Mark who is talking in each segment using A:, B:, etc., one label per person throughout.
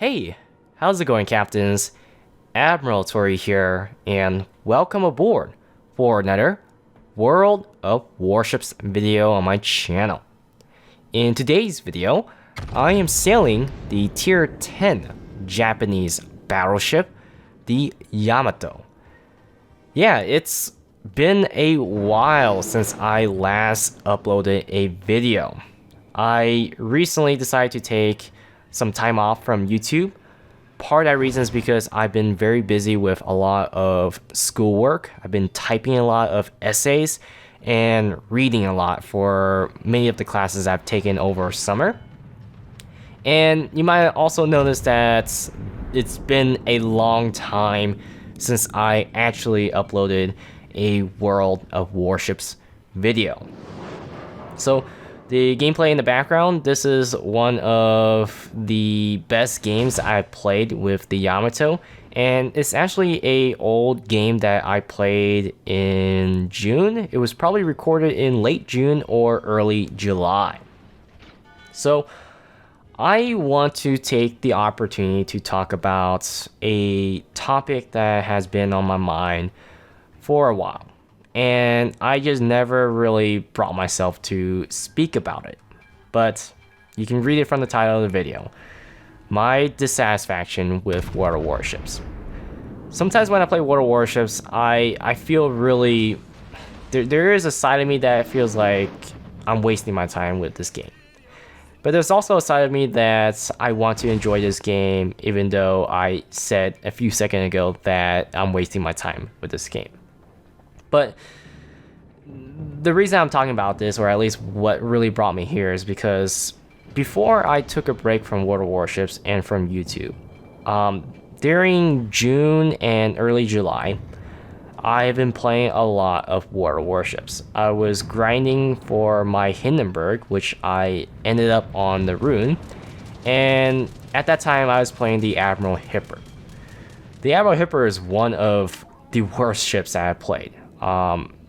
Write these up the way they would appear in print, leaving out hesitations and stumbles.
A: Hey, how's it going, Captains? Admiral Tori here, and welcome aboard for another World of Warships video on my channel. In today's video, I am sailing the Tier 10 Japanese battleship, the Yamato. Yeah, it's been a while since I last uploaded a video. I recently decided to take some time off from YouTube. Part of that reason is because I've been very busy with a lot of schoolwork. I've been typing a lot of essays and reading a lot for many of the classes I've taken over summer. And you might also notice that it's been a long time since I actually uploaded a World of Warships video. So the gameplay in the background, this is one of the best games I've played with the Yamato, and it's actually a old game that I played in June. It was probably recorded in late June or early July. So I want to take the opportunity to talk about a topic that has been on my mind for a while, and I just never really brought myself to speak about it. But you can read it from the title of the video: my dissatisfaction with World of Warships. Sometimes when I play World of Warships, I feel really there is a side of me that feels like I'm wasting my time with this game. But there's also a side of me that I want to enjoy this game, even though I said a few seconds ago that I'm wasting my time with this game. But the reason I'm talking about this, or at least what really brought me here, is because before I took a break from World of Warships and from YouTube, during June and early July, I've been playing a lot of World of Warships. I was grinding for my Hindenburg, which I ended up on the Rune, and at that time I was playing the Admiral Hipper. The Admiral Hipper is one of the worst ships that I've played.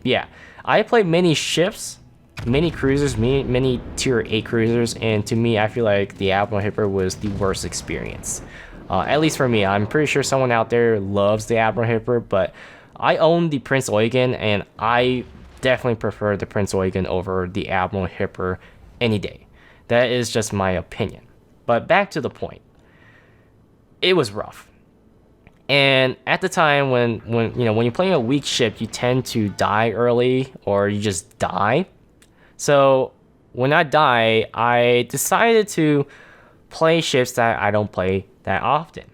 A: Yeah, I played many ships, many cruisers, many tier 8 cruisers, and to me, I feel like the Admiral Hipper was the worst experience. At least for me. I'm pretty sure someone out there loves the Admiral Hipper, but I own the Prince Eugen, and I definitely prefer the Prince Eugen over the Admiral Hipper any day. That is just my opinion. But back to the point. It was rough. And at the time when you're playing a weak ship, you tend to die early, or you just die. So when I die, I decided to play ships that I don't play that often.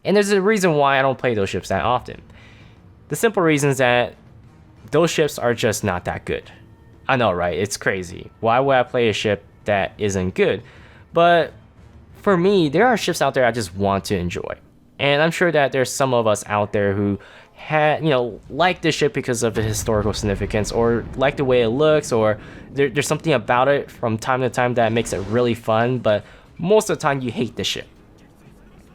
A: And there's a reason why I don't play those ships that often. The simple reason is that those ships are just not that good. I know, right? It's crazy. Why would I play a ship that isn't good? But for me, there are ships out there I just want to enjoy. And I'm sure that there's some of us out there who like this ship because of the historical significance, or like the way it looks, or there's something about it from time to time that makes it really fun, but most of the time you hate the ship.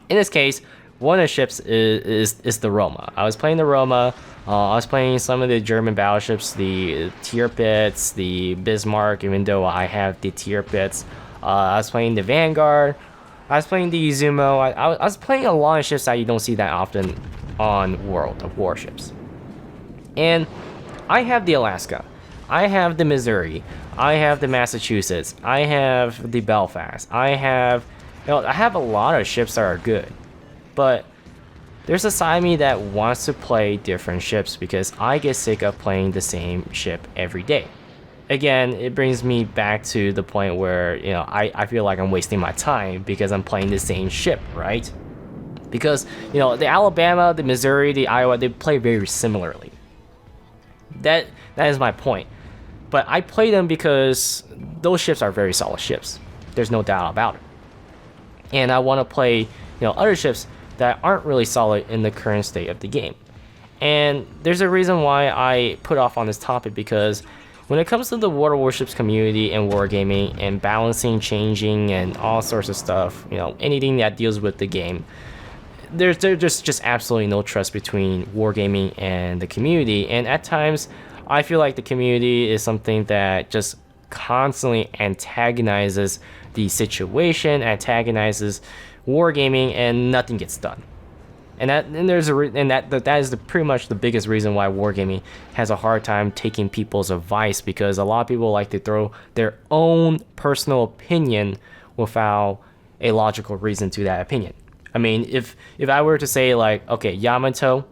A: In this case, one of the ships is the Roma. I was playing the Roma. I was playing some of the German battleships, the Tirpitz, the Bismarck, even though I have the Tirpitz. I was playing the Vanguard. I was playing the Izumo. I was playing a lot of ships that you don't see that often on World of Warships. And I have the Alaska. I have the Missouri. I have the Massachusetts. I have the Belfast. I have a lot of ships that are good. But there's a side of me that wants to play different ships because I get sick of playing the same ship every day. Again, it brings me back to the point where, I feel like I'm wasting my time because I'm playing the same ship, right? Because, the Alabama, the Missouri, the Iowa, they play very similarly. That is my point. But I play them because those ships are very solid ships. There's no doubt about it. And I want to play, other ships that aren't really solid in the current state of the game. And there's a reason why I put off on this topic, because when it comes to the World of Warships community and wargaming and balancing, changing, and all sorts of stuff, anything that deals with the game, there's just absolutely no trust between wargaming and the community. And at times, I feel like the community is something that just constantly antagonizes the situation, antagonizes wargaming, and nothing gets done. And that is pretty much the biggest reason why wargaming has a hard time taking people's advice, because a lot of people like to throw their own personal opinion without a logical reason to that opinion. I mean, if I were to say like, okay, Yamato,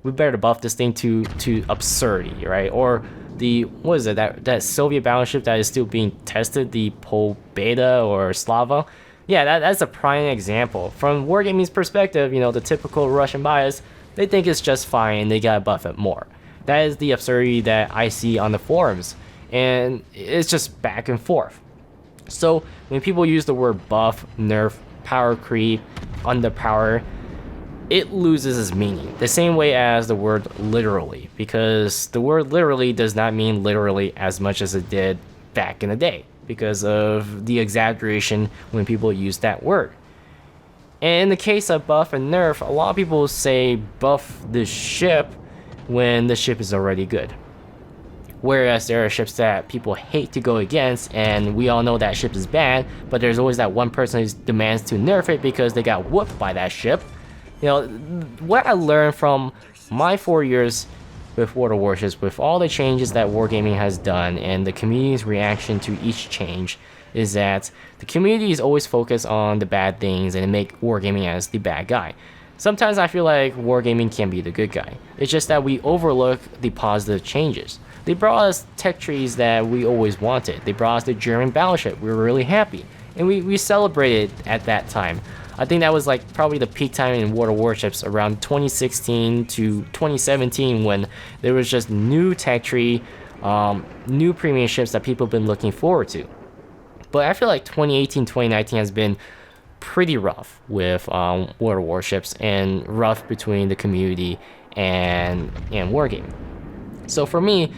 A: we better buff this thing to absurdity, right? Or the what is it, that Soviet battleship that is still being tested, the Pobeda or Slava. Yeah, that's a prime example. From wargaming's perspective, you know, the typical Russian bias, they think it's just fine and they gotta buff it more. That is the absurdity that I see on the forums, and it's just back and forth. So when people use the word buff, nerf, power creep, underpower, it loses its meaning. The same way as the word literally, because the word literally does not mean literally as much as it did back in the day, because of the exaggeration when people use that word. And in the case of buff and nerf, a lot of people say buff the ship when the ship is already good. Whereas there are ships that people hate to go against, and we all know that ship is bad, but there's always that one person who demands to nerf it because they got whooped by that ship. You know, what I learned from my 4 years with World of Warships, with all the changes that Wargaming has done and the community's reaction to each change, is that the community is always focused on the bad things and make Wargaming as the bad guy. Sometimes I feel like Wargaming can be the good guy. It's just that we overlook the positive changes. They brought us tech trees that we always wanted. They brought us the German battleship. We were really happy. And we celebrated at that time. I think that was like probably the peak time in World of Warships, around 2016 to 2017, when there was just new tech tree, new premium ships that people have been looking forward to. But I feel like 2018, 2019 has been pretty rough with World of Warships, and rough between the community and Wargaming. So for me,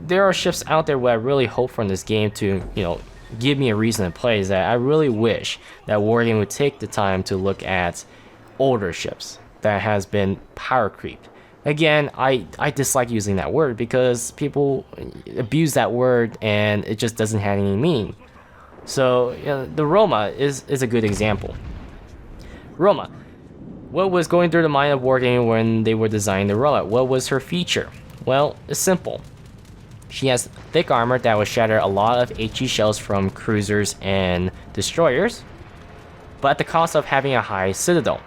A: there are ships out there where I really hope from this game to, you know, give me a reason to play, is that I really wish that Wargaming would take the time to look at older ships that has been power creeped. Again, I dislike using that word because people abuse that word and it just doesn't have any meaning. So, you know, the Roma is a good example. Roma. What was going through the mind of Wargaming when they were designing the Roma? What was her feature? Well, it's simple. She has thick armor that will shatter a lot of HE shells from cruisers and destroyers, but at the cost of having a high citadel.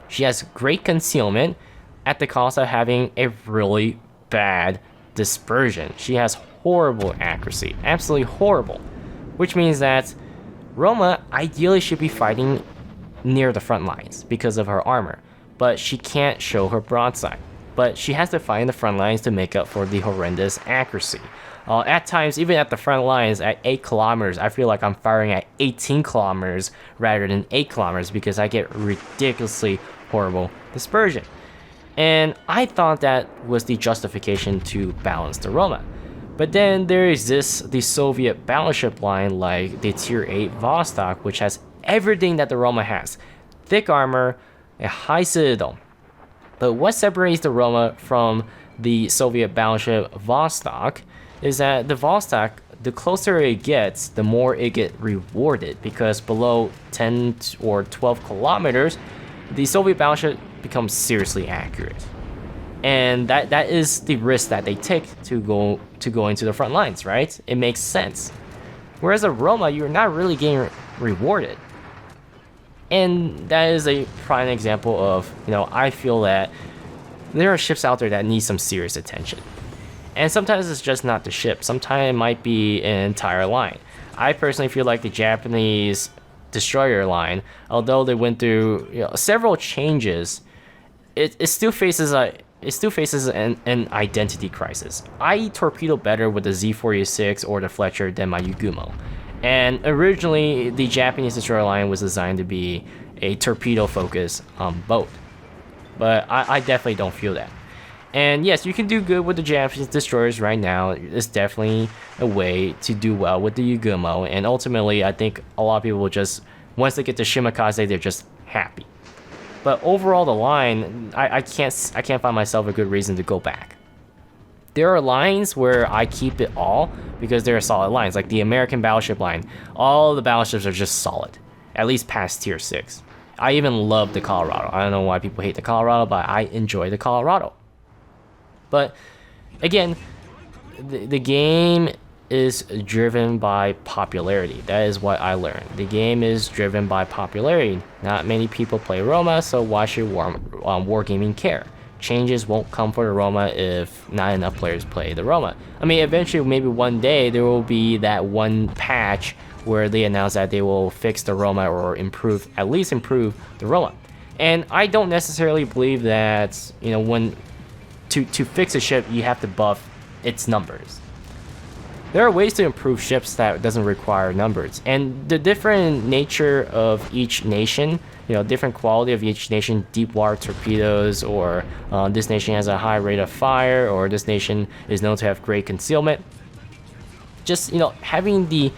A: She has great concealment at the cost of having a really bad dispersion. She has horrible accuracy, absolutely horrible, which means that Roma ideally should be fighting near the front lines because of her armor, but she can't show her broadside. But she has to fight in the front lines to make up for the horrendous accuracy. At times, even at the front lines, at 8 kilometers, I feel like I'm firing at 18 kilometers rather than 8 kilometers because I get ridiculously horrible dispersion. And I thought that was the justification to balance the Roma. But then there exists the Soviet battleship line like the Tier 8 Vostok, which has everything that the Roma has. Thick armor, a high citadel. But what separates the Roma from the Soviet battleship Vostok is that the Vostok, the closer it gets, the more it gets rewarded, because below 10 or 12 kilometers, the Soviet battleship becomes seriously accurate. And that is the risk that they take to go into the front lines, right? It makes sense. Whereas a Roma, you're not really getting rewarded. And that is a prime example of, you know, I feel that there are ships out there that need some serious attention. And sometimes it's just not the ship. Sometimes it might be an entire line. I personally feel like the Japanese destroyer line, although they went through, you know, several changes, it still faces an identity crisis. I torpedo better with the Z-46 or the Fletcher than my Yugumo. And originally, the Japanese destroyer line was designed to be a torpedo-focused boat. But I definitely don't feel that. And yes, you can do good with the Japanese destroyers right now. It's definitely a way to do well with the Yugumo. And ultimately, I think a lot of people will just, once they get to Shimakaze, they're just happy. But overall, the line, I can't find myself a good reason to go back. There are lines where I keep it all because they're solid lines, like the American battleship line. All the battleships are just solid, at least past tier 6. I even love the Colorado. I don't know why people hate the Colorado, but I enjoy the Colorado. But again, the game is driven by popularity. That is what I learned. The game is driven by popularity. Not many people play Roma, so why should Wargaming care? Changes won't come for the Roma if not enough players play the Roma. I mean, eventually, maybe one day, there will be that one patch where they announce that they will fix the Roma or at least improve the Roma. And I don't necessarily believe that, when to fix a ship, you have to buff its numbers. There are ways to improve ships that doesn't require numbers, and the different nature of each nation, different quality of each nation, deep water torpedoes, or this nation has a high rate of fire, or this nation is known to have great concealment. Just, having the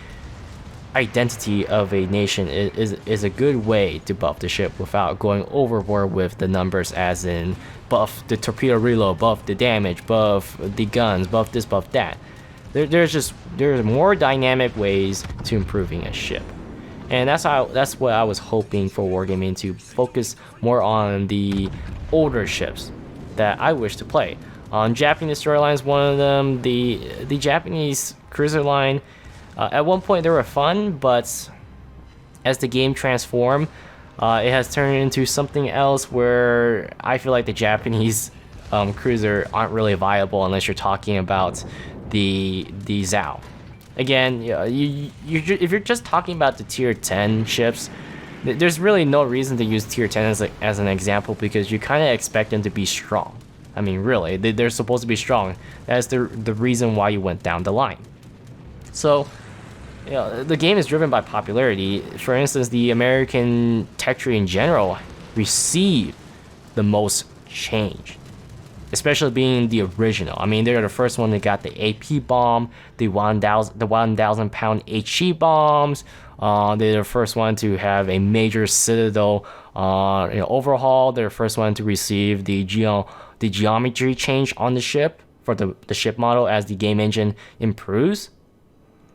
A: identity of a nation is a good way to buff the ship without going overboard with the numbers, as in buff the torpedo reload, buff the damage, buff the guns, buff this, buff that. There's more dynamic ways to improving a ship, and that's what I was hoping for Wargaming, to focus more on the older ships that I wish to play. Japanese destroyer line is one of them. The Japanese cruiser line, at one point they were fun, but as the game transformed, it has turned into something else where I feel like the Japanese cruiser aren't really viable unless you're talking about the Zao. Again, if you're just talking about the tier 10 ships, there's really no reason to use tier 10 as an example, because you kind of expect them to be strong. I mean, really, they're supposed to be strong. That's the reason why you went down the line. So, the game is driven by popularity. For instance, the American tech tree in general received the most change, especially being the original. I mean, they're the first one that got the AP bomb, the 1,000 pound HE bombs. They're the first one to have a major citadel overhaul. They're the first one to receive the geometry change on the ship for the ship model as the game engine improves.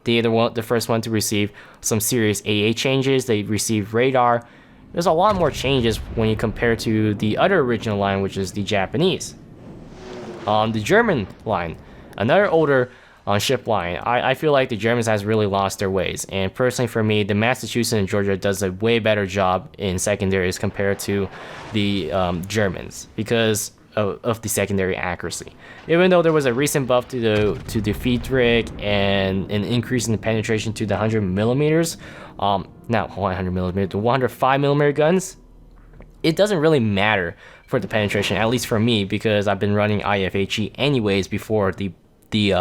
A: They're the first one to receive some serious AA changes. They received radar. There's a lot more changes when you compare to the other original line, which is the Japanese. The German line, another older ship line, I feel like the Germans has really lost their ways. And personally for me, the Massachusetts and Georgia does a way better job in secondaries compared to the Germans, because of the secondary accuracy. Even though there was a recent buff to the Friedrich and an increase in the penetration to the 100 millimeters, not 100 millimeter, the 105 millimeter guns, it doesn't really matter for the penetration, at least for me, because I've been running IFHE anyways before the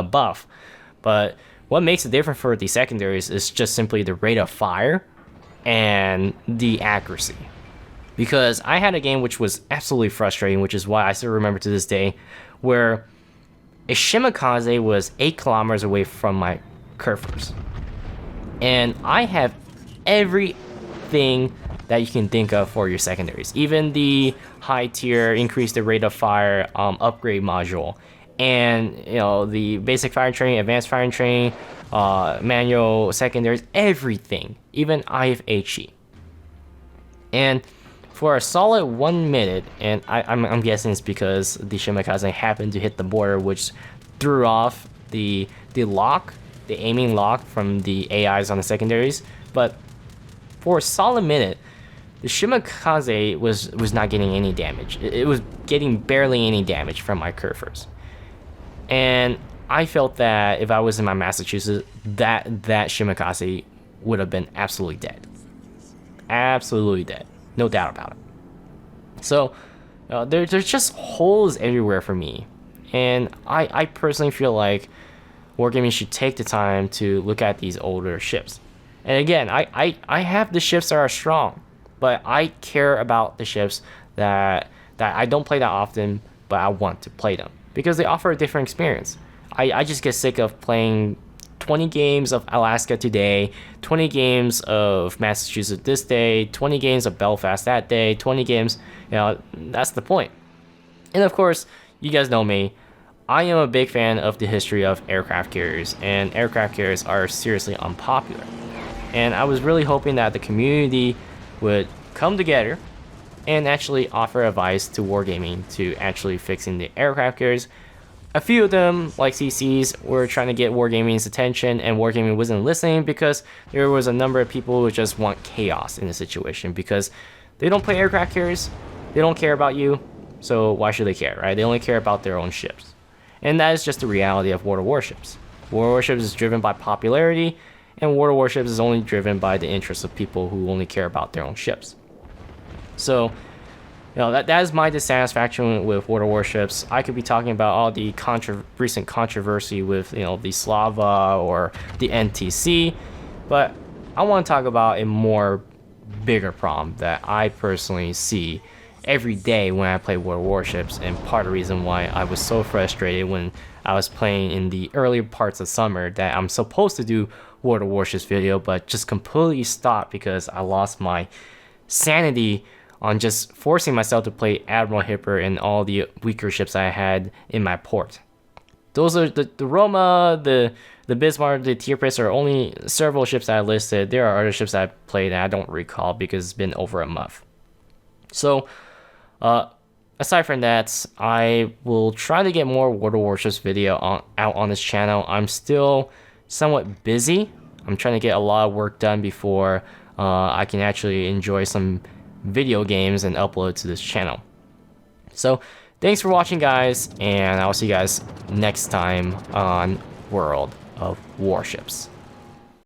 A: buff. But what makes it different for the secondaries is just simply the rate of fire and the accuracy. Because I had a game which was absolutely frustrating, which is why I still remember to this day, where a Shimakaze was 8 kilometers away from my Kerfers. And I have everything that you can think of for your secondaries. Even the high tier, increase the rate of fire upgrade module. And the basic fire training, advanced fire training, manual secondaries, everything. Even IFHE. And for a solid 1 minute, and I'm guessing it's because the Shimakaze happened to hit the border, which threw off the lock, the aiming lock from the AIs on the secondaries. But for a solid minute, the Shimakaze was not getting any damage. It was getting barely any damage from my Kerfers. And I felt that if I was in my Massachusetts, that Shimakaze would have been absolutely dead. Absolutely dead. No doubt about it. So there's just holes everywhere for me. And I personally feel like Wargaming should take the time to look at these older ships. And again, I have the ships that are strong, but I care about the ships that I don't play that often, but I want to play them, because they offer a different experience. I just get sick of playing 20 games of Alaska today, 20 games of Massachusetts this day, 20 games of Belfast that day, 20 games, that's the point. And of course, you guys know me, I am a big fan of the history of aircraft carriers, and aircraft carriers are seriously unpopular. And I was really hoping that the community would come together and actually offer advice to wargaming to actually fixing the aircraft carriers. A few of them, like CCs, were trying to get wargaming's attention, and wargaming wasn't listening because there was a number of people who just want chaos in the situation because they don't play aircraft carriers, they don't care about you, so why should they care, right? They only care about their own ships. And that is just the reality of World of Warships. World of Warships is driven by popularity, and World of Warships is only driven by the interests of people who only care about their own ships. So, that is my dissatisfaction with World of Warships. I could be talking about all the recent controversy with, the Slava or the NTC, but I want to talk about a more bigger problem that I personally see every day when I play World of Warships, and part of the reason why I was so frustrated when I was playing in the earlier parts of summer that I'm supposed to do World of Warships video, but just completely stopped because I lost my sanity on just forcing myself to play Admiral Hipper and all the weaker ships I had in my port. Those are the Roma, the Bismarck, the Tierpris are only several ships that I listed. There are other ships that I played that I don't recall because it's been over a month. So, aside from that, I will try to get more World of Warships video out on this channel. I'm still somewhat busy. I'm trying to get a lot of work done before I can actually enjoy some video games and upload to this channel. So thanks for watching, guys, and I'll see you guys next time on World of Warships.